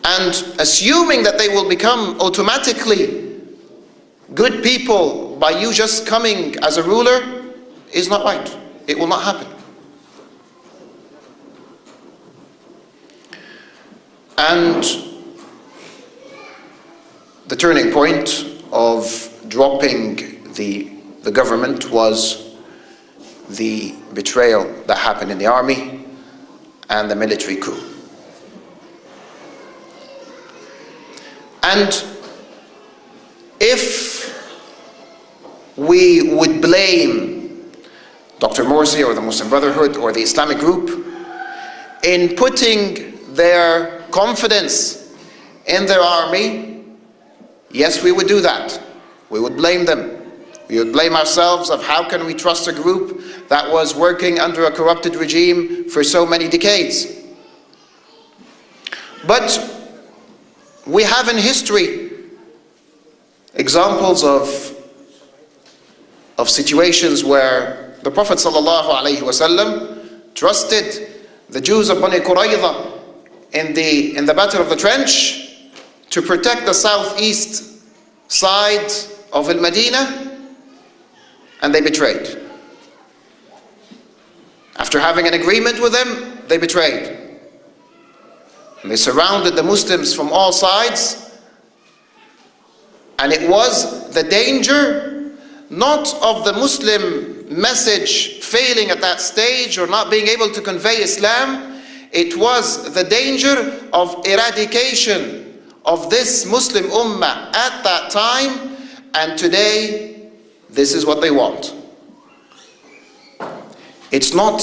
And assuming that they will become automatically good people by you just coming as a ruler is not right. It will not happen. And the turning point of dropping the government was the betrayal that happened in the army and the military coup. And if we would blame Dr. Morsi or the Muslim Brotherhood or the Islamic group in putting their confidence in their army, yes, we would do that. We would blame them. We would blame ourselves of how can we trust a group that was working under a corrupted regime for so many decades. But we have in history examples of situations where the Prophet ﷺ trusted the Jews of Bani Qurayza in the Battle of the Trench to protect the southeast side of Al-Madinah, and they betrayed. After having an agreement with them, they betrayed. And they surrounded the Muslims from all sides, and it was the danger not of the Muslim message failing at that stage or not being able to convey Islam. It was the danger of eradication of this Muslim ummah at that time, and today this is what they want. It's not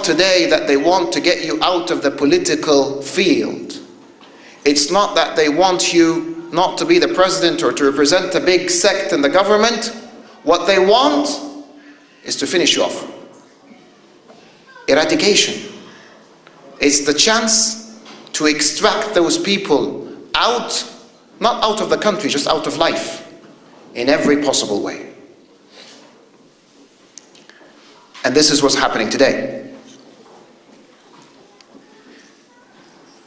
today that they want to get you out of the political field. It's not that they want you not to be the president or to represent a big sect in the government. What they want is to finish you off. Eradication. It's the chance to extract those people out, not out of the country, just out of life, in every possible way. And this is what's happening today.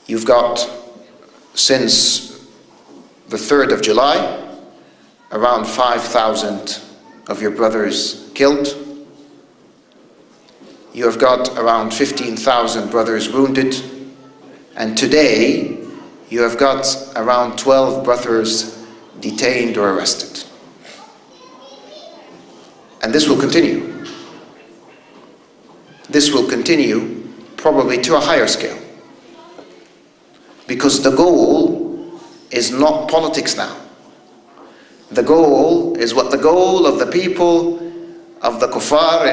You've got, since the 3rd of July, around 5,000 of your brothers killed. You have got around 15,000 brothers wounded. And today, you have got around 12 brothers detained or arrested. And this will continue. This will continue probably to a higher scale. Because the goal is not politics now. The goal is what the goal of the people of the kuffar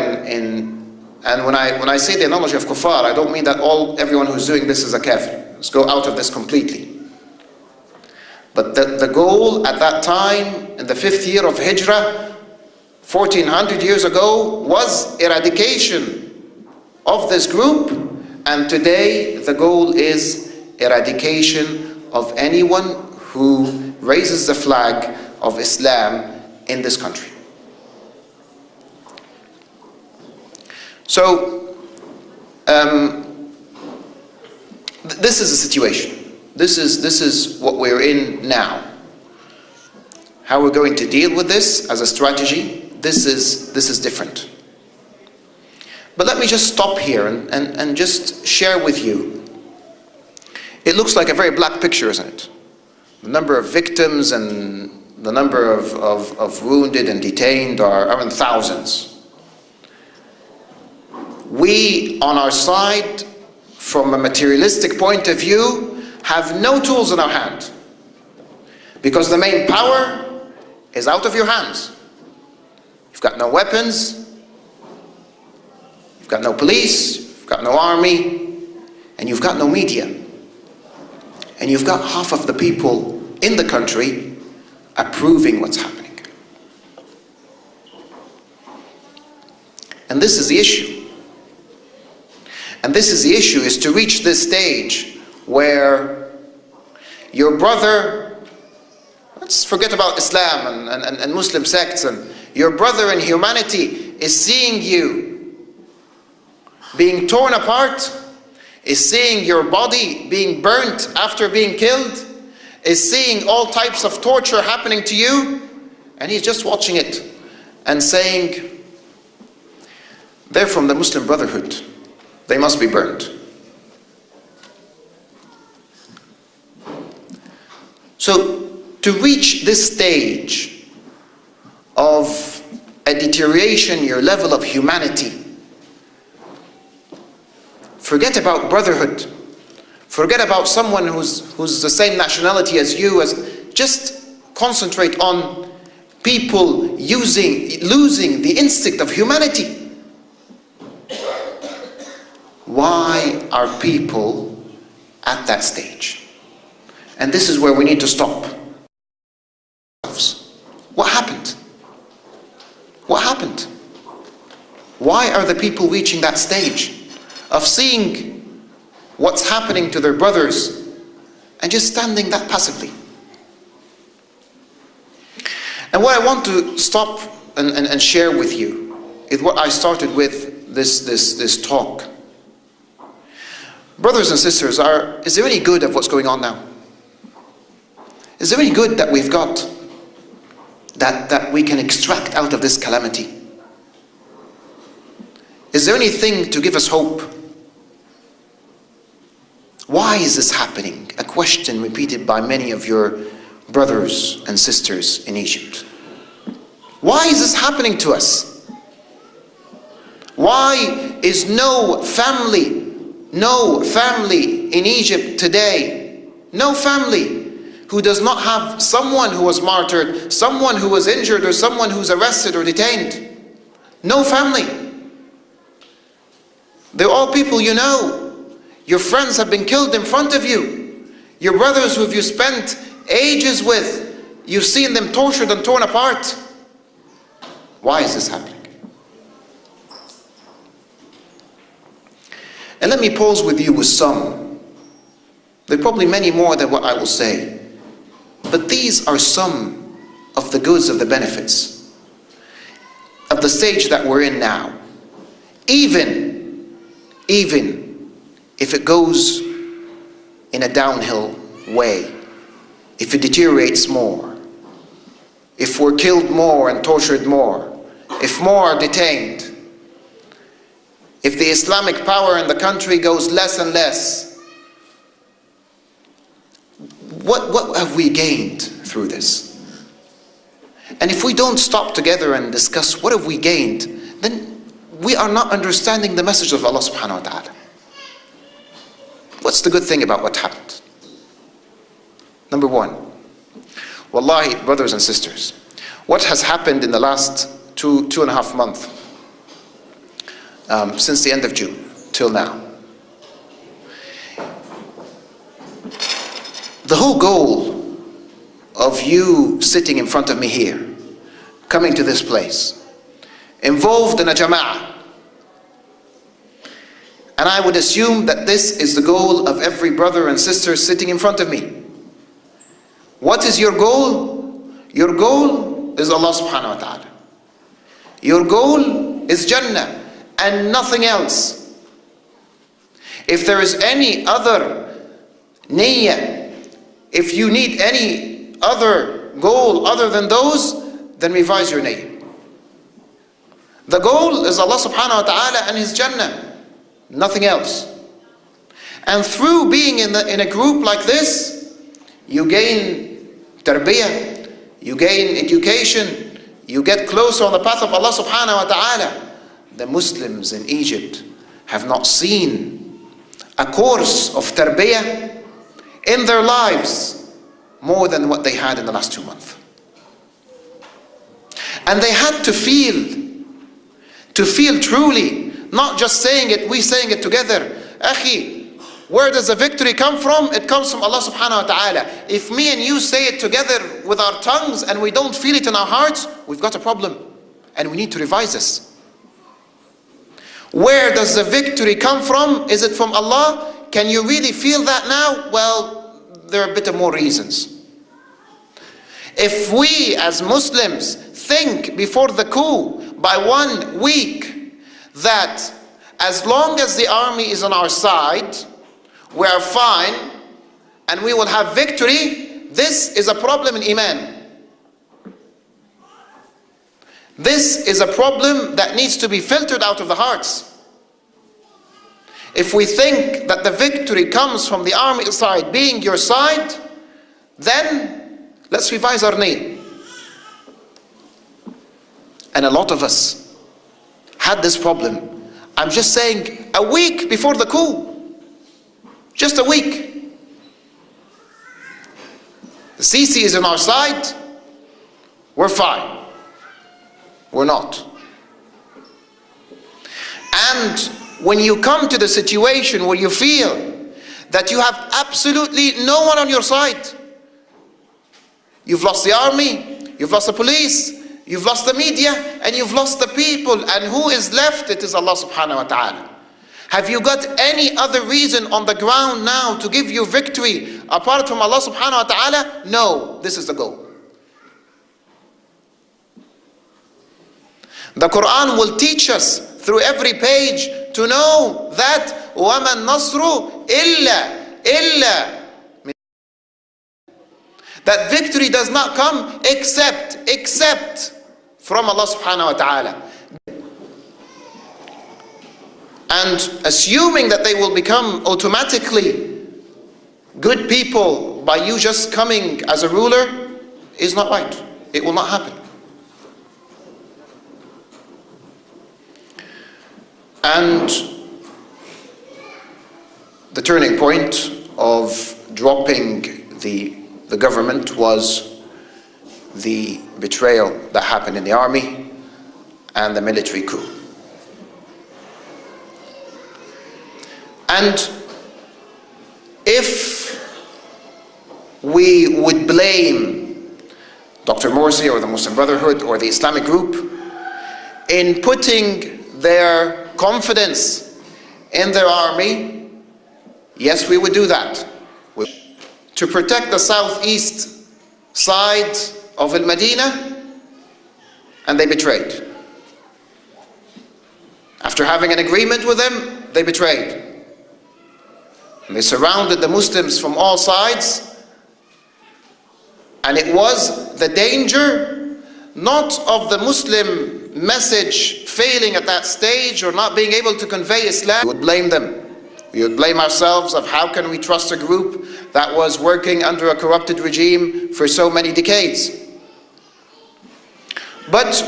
and when I say the analogy of kuffar, I don't mean that everyone who's doing this is a kafir. Let's go out of this completely. But the goal at that time, in the 5th year of Hijrah, 1400 years ago, was eradication of this group, and today the goal is eradication of anyone who raises the flag of Islam in this country. So, this is the situation. This is what we're in now. How we're going to deal with this as a strategy, this is different. But let me just stop here and just share with you. It looks like a very black picture, isn't it? The number of victims and the number of wounded and detained are in thousands. We, on our side, from a materialistic point of view, have no tools in our hand. Because the main power is out of your hands. You've got no weapons. You've got no police, you've got no army, and you've got no media. And you've got half of the people in the country approving what's happening. And this is the issue. And this is the issue, is to reach this stage where your brother, let's forget about Islam and Muslim sects, and your brother in humanity is seeing you being torn apart, is seeing your body being burnt after being killed, is seeing all types of torture happening to you, and he's just watching it and saying, they're from the Muslim Brotherhood, they must be burned. So to reach this stage of a deterioration in your level of humanity, forget about brotherhood, forget about someone who's the same nationality as you, just concentrate on people losing the instinct of humanity. Why are people at that stage? And this is where we need to stop. What happened? What happened? Why are the people reaching that stage of seeing what's happening to their brothers and just standing that passively? And what I want to stop and share with you is what I started with this talk. Brothers and sisters, is there any good of what's going on now? Is there any good that we've got that we can extract out of this calamity? Is there anything to give us hope? Why is this happening? A question repeated by many of your brothers and sisters in Egypt. Why is this happening to us? Why is no family in Egypt today, no family who does not have someone who was martyred, someone who was injured, or someone who's arrested or detained? No family. They're all people you know. Your friends have been killed in front of you. Your brothers who you spent ages with, you've seen them tortured and torn apart. Why is this happening? And let me pause with you with some. There are probably many more than what I will say. But these are some of the goods, of the benefits of the stage that we're in now. Even if it goes in a downhill way, if it deteriorates more, if we're killed more and tortured more, if more are detained, if the Islamic power in the country goes less and less, what have we gained through this? And if we don't stop together and discuss what have we gained, then we are not understanding the message of Allah subhanahu wa ta'ala. What's the good thing about what happened? Number one, wallahi, brothers and sisters, what has happened in the last two and a half months, since the end of June till now, the whole goal of you sitting in front of me here, coming to this place, involved in a jama'ah, and I would assume that this is the goal of every brother and sister sitting in front of me. What is your goal? Your goal is Allah subhanahu wa ta'ala. Your goal is Jannah and nothing else. If there is any other niyyah, if you need any other goal other than those, then revise your niyyah. The goal is Allah subhanahu wa ta'ala and His Jannah, nothing else. And through being in a group like this, you gain tarbiyah, you gain education, you get closer on the path of Allah subhanahu wa ta'ala. The Muslims in Egypt have not seen a course of tarbiyah in their lives more than what they had in the last 2 months. And they had to feel truly, not just saying it, we saying it together. Akhi, where does the victory come from? It comes from Allah subhanahu wa ta'ala. If me and you say it together with our tongues and we don't feel it in our hearts, we've got a problem and we need to revise this. Where does the victory come from? Is it from Allah? Can you really feel that now? Well, there are a bit of more reasons. If we as Muslims think before the coup by 1 week that as long as the army is on our side, we are fine, and we will have victory, this is a problem in Iman. This is a problem that needs to be filtered out of the hearts. If we think that the victory comes from the army side being your side, then let's revise our need. And a lot of us had this problem. I'm just saying, a week before the coup. Just a week. The Sisi is on our side. We're fine. We're not. And when you come to the situation where you feel that you have absolutely no one on your side, you've lost the army, you've lost the police, you've lost the media, and you've lost the people, and who is left? It is Allah subhanahu wa ta'ala. Have you got any other reason on the ground now to give you victory apart from Allah subhanahu wa ta'ala? No, this is the goal. The Quran will teach us through every page to know that وَمَا النَّصْرُ إِلَّا that victory does not come except from Allah subhanahu wa ta'ala. And assuming that they will become automatically good people by you just coming as a ruler is not right. It will not happen. And the turning point of dropping the government was the betrayal that happened in the army and the military coup. And if we would blame Dr. Morsi or the Muslim Brotherhood or the Islamic group in putting their confidence in their army, yes, we would do that. To protect the southeast side of Al-Madinah, and they betrayed. After having an agreement with them, they betrayed. And they surrounded the Muslims from all sides, and it was the danger not of the Muslim message failing at that stage or not being able to convey Islam. We would blame them. We would blame ourselves of how can we trust a group that was working under a corrupted regime for so many decades. But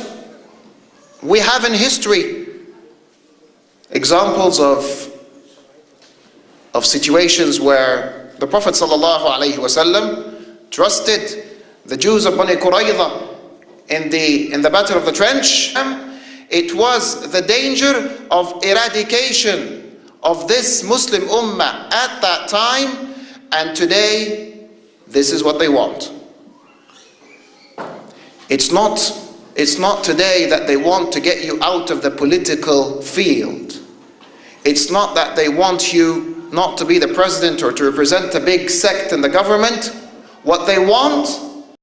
we have in history examples of situations where the Prophet ﷺ trusted the Jews of Bani Qurayza in the battle of the trench. It was the danger of eradication of this Muslim ummah at that time, and today this is what they want. It's not today that they want to get you out of the political field. It's not that they want you not to be the president or to represent a big sect in the government. What they want